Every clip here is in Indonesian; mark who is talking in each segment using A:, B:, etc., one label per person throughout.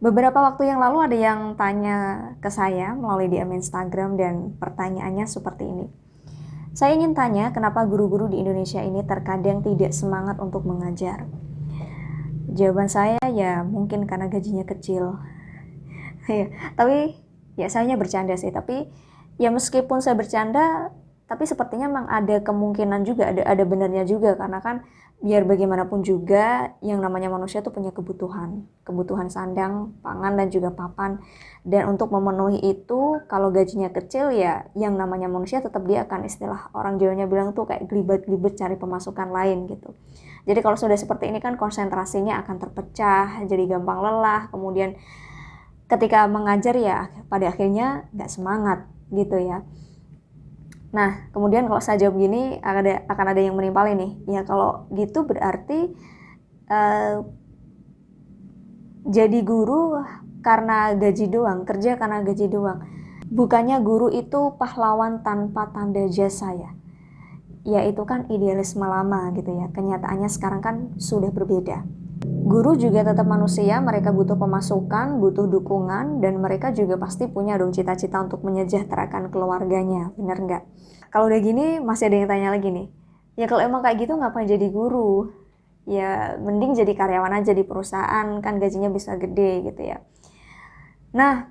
A: Beberapa waktu yang lalu ada yang tanya ke saya melalui DM Instagram dan pertanyaannya seperti ini. Saya ingin tanya kenapa guru-guru di Indonesia ini terkadang tidak semangat untuk mengajar. Jawaban saya ya mungkin karena gajinya kecil. Ya, tapi ya sayanya bercanda sih, tapi ya meskipun saya bercanda, tapi sepertinya memang ada kemungkinan juga, ada benarnya juga, karena kan biar bagaimanapun juga yang namanya manusia tuh punya kebutuhan sandang, pangan dan juga papan. Dan untuk memenuhi itu kalau gajinya kecil ya yang namanya manusia tetap dia akan, istilah orang Jawanya bilang tuh kayak gelibet-gelibet cari pemasukan lain gitu. Jadi kalau sudah seperti ini kan konsentrasinya akan terpecah, jadi gampang lelah, kemudian ketika mengajar ya pada akhirnya nggak semangat gitu ya. Nah kemudian kalau saya jawab gini akan ada yang menimpal ini ya, kalau gitu berarti jadi guru karena gaji doang, kerja karena gaji doang. Bukannya guru itu pahlawan tanpa tanda jasa ya. Ya itu kan idealisme lama gitu ya. Kenyataannya sekarang kan sudah berbeda. Guru juga tetap manusia, mereka butuh pemasukan, butuh dukungan, dan mereka juga pasti punya dong cita-cita untuk menyejahterakan keluarganya, bener nggak? Kalau udah gini, masih ada yang tanya lagi nih. Ya kalau emang kayak gitu ngapain jadi guru? Ya mending jadi karyawan aja di perusahaan, kan gajinya bisa gede gitu ya. Nah,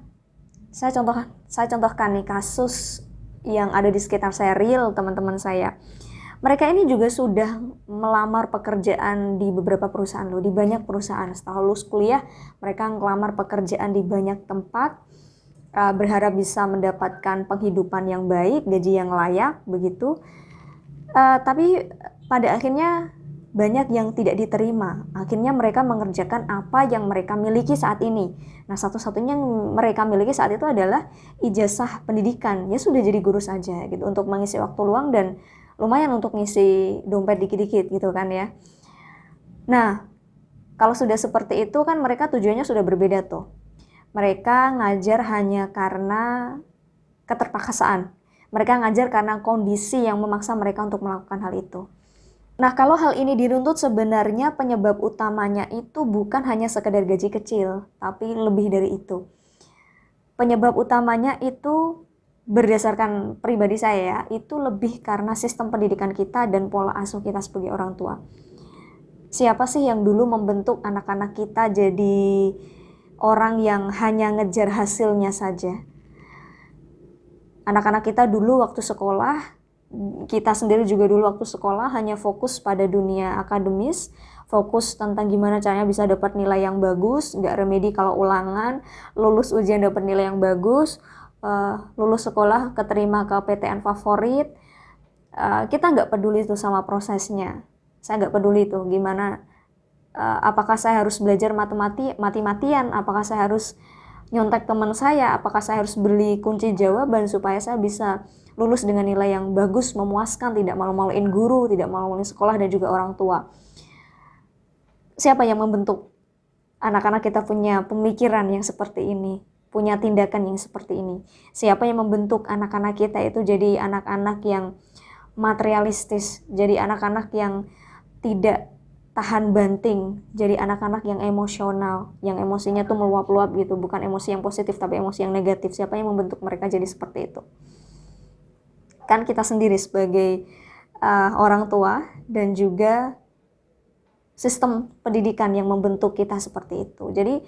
A: saya contohkan nih kasus yang ada di sekitar saya, real teman-teman saya. Mereka ini juga sudah melamar pekerjaan di beberapa perusahaan loh, di banyak perusahaan. Setelah lulus kuliah, mereka ngelamar pekerjaan di banyak tempat, berharap bisa mendapatkan penghidupan yang baik, gaji yang layak, begitu. Tapi pada akhirnya banyak yang tidak diterima. Akhirnya mereka mengerjakan apa yang mereka miliki saat ini. Nah, satu-satunya yang mereka miliki saat itu adalah ijazah pendidikan. Ya sudah jadi guru saja gitu untuk mengisi waktu luang dan lumayan untuk ngisi dompet dikit-dikit gitu kan ya. Nah, kalau sudah seperti itu kan mereka tujuannya sudah berbeda tuh. Mereka ngajar hanya karena keterpaksaan. Mereka ngajar karena kondisi yang memaksa mereka untuk melakukan hal itu. Nah, kalau hal ini diruntut, sebenarnya penyebab utamanya itu bukan hanya sekedar gaji kecil, tapi lebih dari itu. Penyebab utamanya itu berdasarkan pribadi saya ya, itu lebih karena sistem pendidikan kita dan pola asuh kita sebagai orang tua. Siapa sih yang dulu membentuk anak-anak kita jadi orang yang hanya ngejar hasilnya saja? Anak-anak kita dulu waktu sekolah, kita sendiri juga dulu waktu sekolah hanya fokus pada dunia akademis, fokus tentang gimana caranya bisa dapat nilai yang bagus, nggak remedi kalau ulangan, lulus ujian dapat nilai yang bagus, lulus sekolah keterima ke PTN favorit. Kita nggak peduli itu sama prosesnya. Saya nggak peduli itu gimana, apakah saya harus belajar mati-matian, apakah saya harus nyontek teman saya, apakah saya harus beli kunci jawaban supaya saya bisa lulus dengan nilai yang bagus, memuaskan, tidak malu-maluin guru, tidak malu-maluin sekolah dan juga orang tua. Siapa yang membentuk anak-anak kita punya pemikiran yang seperti ini, punya tindakan yang seperti ini? Siapa yang membentuk anak-anak kita itu jadi anak-anak yang materialistis, jadi anak-anak yang tidak tahan banting, jadi anak-anak yang emosional, yang emosinya tuh meluap-luap gitu, bukan emosi yang positif tapi emosi yang negatif. Siapa yang membentuk mereka jadi seperti itu? Kan kita sendiri sebagai orang tua dan juga sistem pendidikan yang membentuk kita seperti itu. Jadi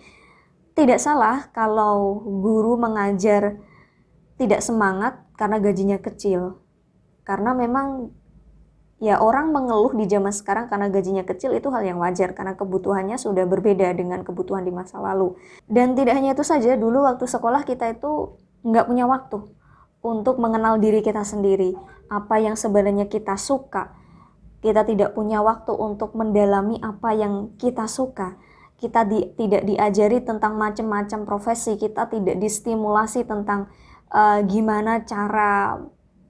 A: tidak salah kalau guru mengajar tidak semangat karena gajinya kecil. Karena memang ya orang mengeluh di zaman sekarang karena gajinya kecil itu hal yang wajar karena kebutuhannya sudah berbeda dengan kebutuhan di masa lalu. Dan tidak hanya itu saja, dulu waktu sekolah kita itu nggak punya waktu untuk mengenal diri kita sendiri, apa yang sebenarnya kita suka. Kita tidak punya waktu untuk mendalami apa yang kita suka. Kita tidak diajari tentang macam-macam profesi, kita tidak distimulasi tentang gimana cara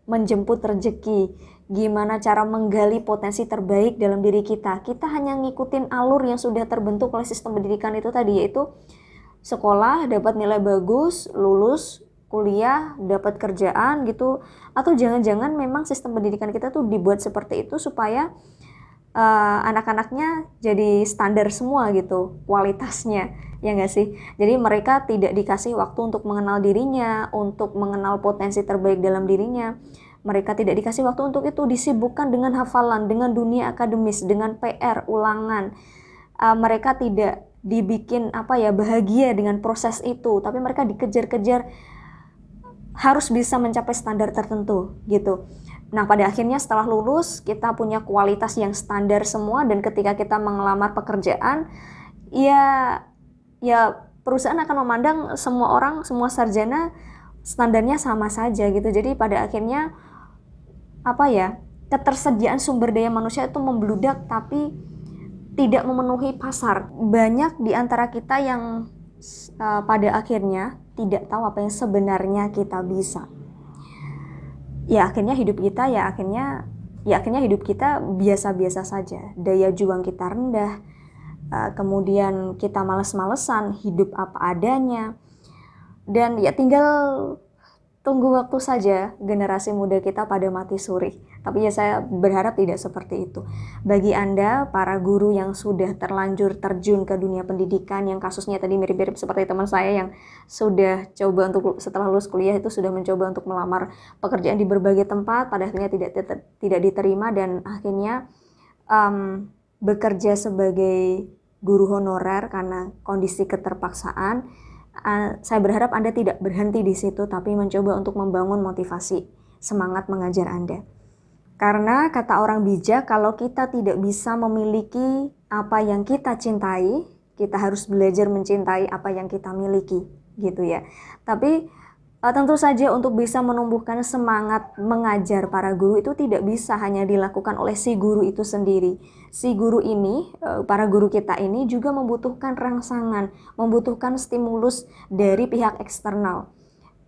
A: menjemput rezeki, gimana cara menggali potensi terbaik dalam diri kita. Kita hanya ngikutin alur yang sudah terbentuk oleh sistem pendidikan itu tadi, yaitu sekolah, dapat nilai bagus, lulus, kuliah, dapat kerjaan gitu. Atau jangan-jangan memang sistem pendidikan kita tuh dibuat seperti itu supaya anak-anaknya jadi standar semua gitu kualitasnya, ya nggak sih? Jadi mereka tidak dikasih waktu untuk mengenal dirinya, untuk mengenal potensi terbaik dalam dirinya. Mereka tidak dikasih waktu untuk itu, disibukkan dengan hafalan, dengan dunia akademis, dengan PR, ulangan. Mereka tidak dibikin bahagia dengan proses itu, tapi mereka dikejar-kejar harus bisa mencapai standar tertentu gitu. Nah, pada akhirnya setelah lulus kita punya kualitas yang standar semua, dan ketika kita mengelamar pekerjaan, ya perusahaan akan memandang semua orang, semua sarjana standarnya sama saja gitu. Jadi pada akhirnya ketersediaan sumber daya manusia itu membludak tapi tidak memenuhi pasar. Banyak di antara kita yang pada akhirnya tidak tahu apa yang sebenarnya kita bisa. Akhirnya hidup kita biasa-biasa saja. Daya juang kita rendah, kemudian kita malas-malesan, hidup apa adanya. Dan tinggal tunggu waktu saja generasi muda kita pada mati suri. Tapi saya berharap tidak seperti itu. Bagi Anda, para guru yang sudah terlanjur terjun ke dunia pendidikan, yang kasusnya tadi mirip-mirip seperti teman saya yang sudah coba untuk setelah lulus kuliah itu sudah mencoba untuk melamar pekerjaan di berbagai tempat, pada akhirnya tidak diterima, dan akhirnya bekerja sebagai guru honorer karena kondisi keterpaksaan. Saya berharap Anda tidak berhenti di situ, tapi mencoba untuk membangun motivasi, semangat mengajar Anda. Karena kata orang bijak, kalau kita tidak bisa memiliki apa yang kita cintai, kita harus belajar mencintai apa yang kita miliki, gitu ya. Tapi tentu saja untuk bisa menumbuhkan semangat mengajar para guru itu tidak bisa hanya dilakukan oleh si guru itu sendiri. Si guru ini, para guru kita ini juga membutuhkan rangsangan, membutuhkan stimulus dari pihak eksternal.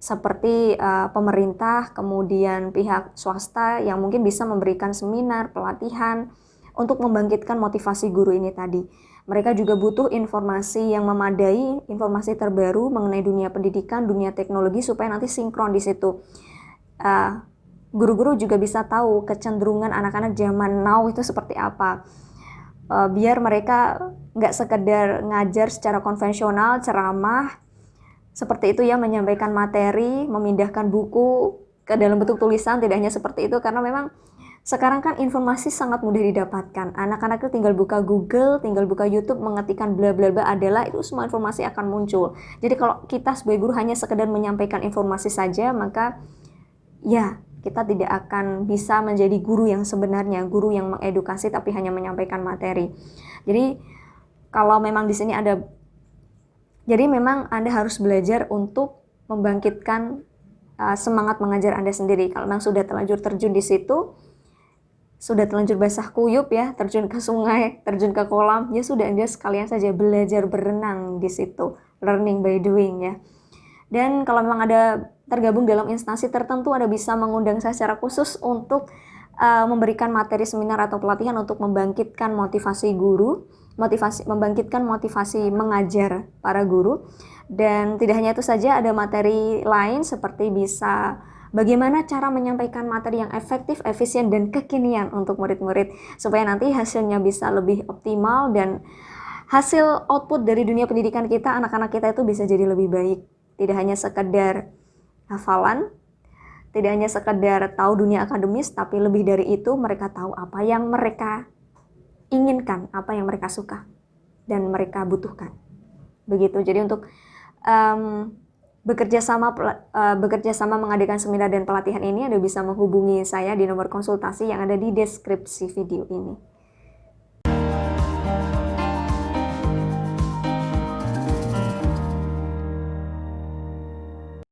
A: Seperti pemerintah, kemudian pihak swasta yang mungkin bisa memberikan seminar, pelatihan, untuk membangkitkan motivasi guru ini tadi. Mereka juga butuh informasi yang memadai, informasi terbaru mengenai dunia pendidikan, dunia teknologi, supaya nanti sinkron di situ. Guru-guru juga bisa tahu kecenderungan anak-anak zaman now itu seperti apa. Biar mereka nggak sekedar ngajar secara konvensional, ceramah, seperti itu ya, menyampaikan materi, memindahkan buku ke dalam bentuk tulisan, tidak hanya seperti itu, karena memang sekarang kan informasi sangat mudah didapatkan. Anak-anak itu tinggal buka Google, tinggal buka YouTube, mengetikkan bla bla bla adalah, itu semua informasi akan muncul. Jadi kalau kita sebagai guru hanya sekedar menyampaikan informasi saja, maka kita tidak akan bisa menjadi guru yang sebenarnya, guru yang mengedukasi tapi hanya menyampaikan materi. Jadi kalau memang di sini memang Anda harus belajar untuk membangkitkan semangat mengajar Anda sendiri. Kalau memang sudah terlanjur terjun di situ, sudah terlanjur basah kuyup ya, terjun ke sungai, terjun ke kolam, ya sudah, Anda sekalian saja belajar berenang di situ, learning by doing ya. Dan kalau memang ada tergabung dalam instansi tertentu, Anda bisa mengundang saya secara khusus untuk memberikan materi seminar atau pelatihan untuk membangkitkan motivasi guru, membangkitkan motivasi mengajar para guru. Dan tidak hanya itu saja, ada materi lain seperti bisa bagaimana cara menyampaikan materi yang efektif, efisien, dan kekinian untuk murid-murid, supaya nanti hasilnya bisa lebih optimal dan hasil output dari dunia pendidikan kita, anak-anak kita itu bisa jadi lebih baik. Tidak hanya sekedar hafalan, tidak hanya sekedar tahu dunia akademis, tapi lebih dari itu mereka tahu apa yang mereka inginkan, apa yang mereka suka, dan mereka butuhkan. Begitu. Jadi untuk bekerja sama mengadakan seminar dan pelatihan ini, Anda bisa menghubungi saya di nomor konsultasi yang ada di deskripsi video ini.